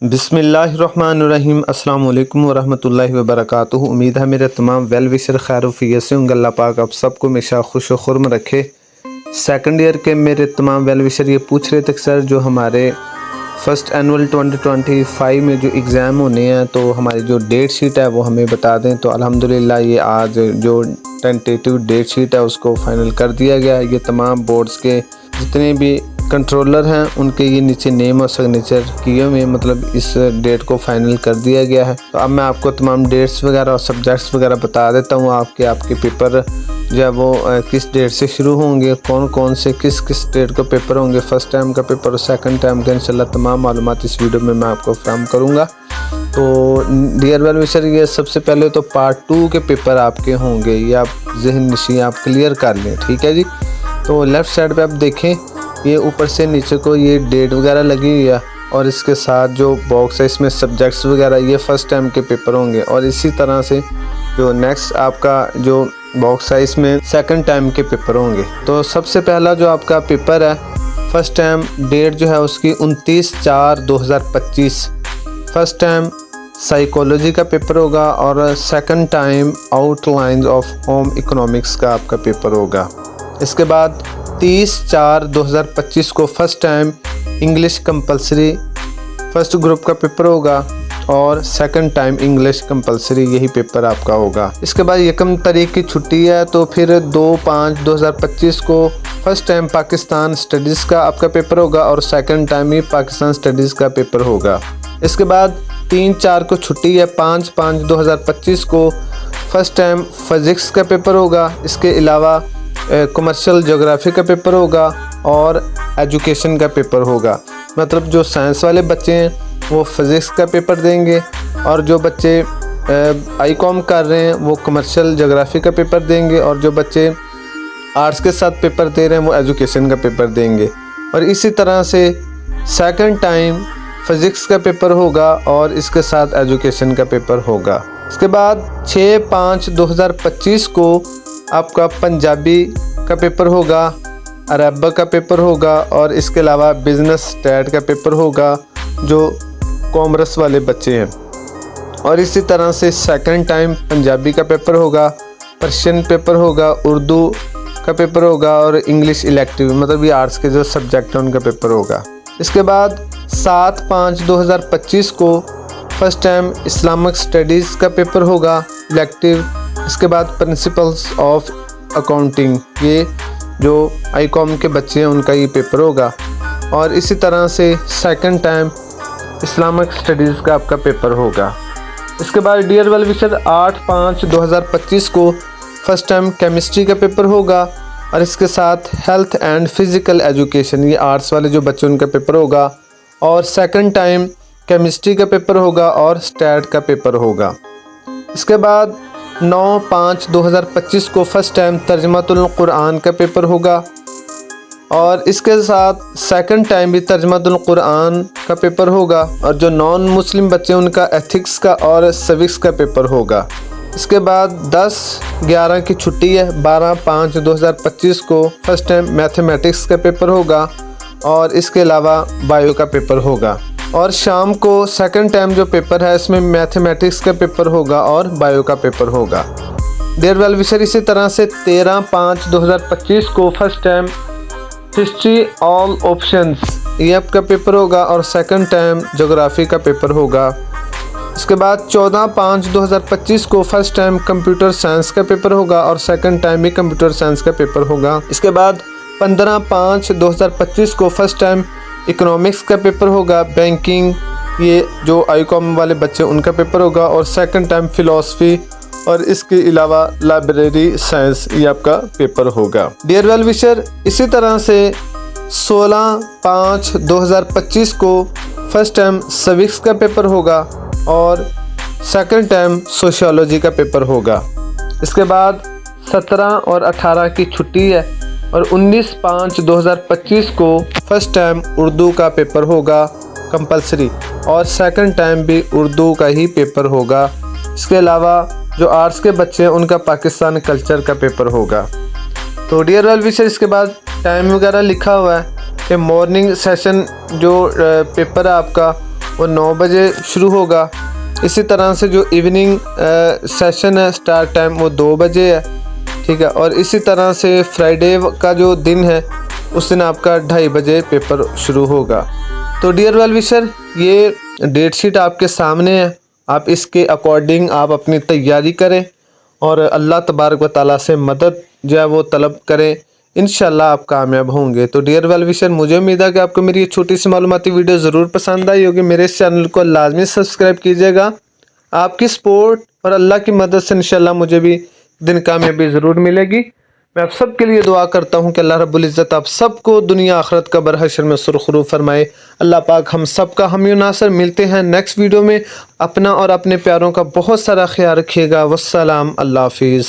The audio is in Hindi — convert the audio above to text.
बिस्मिल्लाहिर्रहमानिर्रहीम अस्सलाम वालेकुम वरहमतुल्लाहि वबरकातुहू। उम्मीद है मेरे तमाम वेल विशर खैर वफ़ियत से होंगे। अल्लाह पाक आप सबको हमेशा खुश व खुर्म रखे। सेकंड ईयर के मेरे तमाम वेल विशर ये पूछ रहे थे कि सर जो हमारे फ़र्स्ट एनुअल 2025 में जो एग्ज़ाम होने हैं तो हमारी जो डेट शीट है वो हमें बता दें। तो अल्हम्दुलिल्लाह ये आज जो टेंटेटिव डेट शीट है उसको फ़ाइनल कर दिया गया है। ये तमाम बोर्ड्स के जितने भी कंट्रोलर हैं उनके ये नीचे नेम और सिग्नेचर किए हुए, मतलब इस डेट को फाइनल कर दिया गया है। तो अब मैं आपको तमाम डेट्स वगैरह और सब्जेक्ट्स वगैरह बता देता हूँ। आपके पेपर जो है वो किस डेट से शुरू होंगे, कौन कौन से किस डेट का पेपर होंगे, फर्स्ट टाइम का पेपर और सेकंड टाइम का, इंशाल्लाह तमाम मालूमात इस वीडियो में मैं आपको फराहम करूँगा। तो डियर वेल विशर, ये सबसे पहले तो पार्ट 2 के पेपर आपके होंगे, ये आप ज़हन नशीं आप क्लियर कर लें, ठीक है जी। तो लेफ़्ट साइड पे आप देखें, ये ऊपर से नीचे को ये डेट वगैरह लगी हुई है और इसके साथ जो बॉक्स है इसमें सब्जेक्ट्स वगैरह, ये फ़र्स्ट टाइम के पेपर होंगे। और इसी तरह से जो नेक्स्ट आपका जो बॉक्स है इसमें सेकंड टाइम के पेपर होंगे। तो सबसे पहला जो आपका पेपर है फ़र्स्ट टाइम, डेट जो है उसकी 29/4/2025 फ़र्स्ट टाइम साइकोलॉजी का पेपर होगा और second time outlines of home economics का आपका पेपर होगा। इसके बाद 30/4/2025 को first time English compulsory first group का पेपर होगा और सेकंड टाइम इंग्लिश कंपलसरी यही पेपर आपका होगा। इसके बाद 1 तारीख की छुट्टी है तो फिर 2/5/2025 को फ़र्स्ट टाइम पाकिस्तान स्टडीज़ का आपका पेपर होगा और सेकंड टाइम ही पाकिस्तान स्टडीज़ का पेपर होगा। इसके बाद 3/4 को छुट्टी है, 5/5/2025 को फ़र्स्ट टाइम फ़िज़िक्स का पेपर होगा। इसके अलावा कमर्शियल ज्योग्राफी का पेपर होगा और एजुकेशन का पेपर होगा। मतलब जो साइंस वाले बच्चे हैं वो फ़िज़िक्स का पेपर देंगे और जो बच्चे ICOM कर रहे हैं वो कमर्शियल ज्योग्राफी का पेपर देंगे और जो बच्चे आर्ट्स के साथ पेपर दे रहे हैं वो एजुकेशन का पेपर देंगे। और इसी तरह से सेकंड टाइम फ़िज़िक्स का पेपर होगा और इसके साथ एजुकेशन का पेपर होगा। इसके बाद 6/5/2025 को आपका पंजाबी का पेपर होगा, अरब का पेपर होगा और इसके अलावा बिज़नेस स्टैट का पेपर होगा जो कॉमर्स वाले बच्चे हैं। और इसी तरह से सेकंड टाइम पंजाबी का पेपर होगा, पर्शियन पेपर होगा, उर्दू का पेपर होगा और इंग्लिश इलेक्टिव, मतलब ये आर्ट्स के जो सब्जेक्ट हैं उनका पेपर होगा। इसके बाद 7/5/2025 को फ़र्स्ट टाइम इस्लामिक स्टडीज़ का पेपर होगा इलेक्टिव। इसके बाद प्रिंसिपल्स ऑफ अकाउंटिंग, ये जो ICOM के बच्चे हैं उनका ये पेपर होगा। और इसी तरह से सेकंड टाइम इस्लामिक स्टडीज़ का आपका पेपर होगा। इसके बाद डियर वेल विशर 8/5/2025 को फ़र्स्ट टाइम केमिस्ट्री का पेपर होगा और इसके साथ हेल्थ एंड फिज़िकल एजुकेशन, ये आर्ट्स वाले जो बच्चे उनका पेपर होगा और सेकंड टाइम केमिस्ट्री का पेपर होगा और स्टैट का पेपर होगा। इसके बाद 9/5/2025 को फ़र्स्ट टाइम तर्जुमातुल कुरान का पेपर होगा और इसके साथ सेकंड टाइम भी तर्जुमातुल कुरान का पेपर होगा। और जो नॉन मुस्लिम बच्चे उनका एथिक्स का और सिविक्स का पेपर होगा। इसके बाद 10/11 की छुट्टी है, 12/5/2025 को फ़र्स्ट टाइम मैथमेटिक्स का पेपर होगा और इसके अलावा बायो का पेपर होगा। और शाम को सेकंड टाइम जो पेपर है इसमें मैथमेटिक्स का पेपर होगा और बायो का पेपर होगा। डियर वेल विशर, इसी तरह से 13/5/2025 को first time history all options ये आपका पेपर होगा और सेकंड टाइम ज्योग्राफी का पेपर होगा। इसके बाद 14/5/2025 को फ़र्स्ट टाइम कंप्यूटर साइंस का पेपर होगा और सेकंड टाइम भी कंप्यूटर साइंस का पेपर होगा। इसके बाद 15/5/2025 को फ़र्स्ट टाइम इकोनॉमिक्स का पेपर होगा, बैंकिंग, ये जो ICOM वाले बच्चे उनका पेपर होगा और सेकंड टाइम फ़िलासफ़ी और इसके अलावा लाइब्रेरी साइंस ये आपका पेपर होगा। डियर वेल विशर, इसी तरह से 16/5/2025 को फ़र्स्ट टाइम सिविक्स का पेपर होगा और सेकंड टाइम सोशियोलॉजी का पेपर होगा। इसके बाद 17 और 18 की छुट्टी है और 19/5/2025 को फ़र्स्ट टाइम उर्दू का पेपर होगा कंपलसरी और सेकंड टाइम भी उर्दू का ही पेपर होगा। इसके अलावा जो आर्ट्स के बच्चे हैं उनका पाकिस्तान कल्चर का पेपर होगा। तो डियर वेल विशर, इसके बाद टाइम वगैरह लिखा हुआ है कि मॉर्निंग सेशन जो पेपर है आपका वो 9 बजे शुरू होगा। इसी तरह से जो इवनिंग सेशन है स्टार्ट टाइम वो 2 बजे है, ठीक है। और इसी तरह से फ्राइडे का जो दिन है उस दिन आपका 2:30 बजे पेपर शुरू होगा। तो डियर वेल विशर, ये डेट शीट आपके सामने है, आप इसके अकॉर्डिंग आप अपनी तैयारी करें और अल्लाह तबारक व तआला से मदद जो है वो तलब करें, इंशाल्लाह आप कामयाब होंगे। तो डियर वेल विशर, मुझे उम्मीद है कि आपको मेरी ये छोटी सी मालूमाती वीडियो ज़रूर पसंद आई होगी। मेरे इस चैनल को लाजमी सब्सक्राइब कीजिएगा। आपकी सपोर्ट और अल्लाह की मदद से इंशाल्लाह मुझे भी दिन कामयाबी ज़रूर मिलेगी। मैं आप सब के लिए दुआ करता हूँ कि अल्लाह रब्बुल इज़्ज़त आप सबको दुनिया आखिरत कब्र हश्र में सुरखरू फरमाए। अल्लाह पाक हम सब का हामी नासर। मिलते हैं नेक्स्ट वीडियो में। अपना और अपने प्यारों का बहुत सारा ख्याल रखिएगा। वस्सलाम, अल्लाह हाफिज़।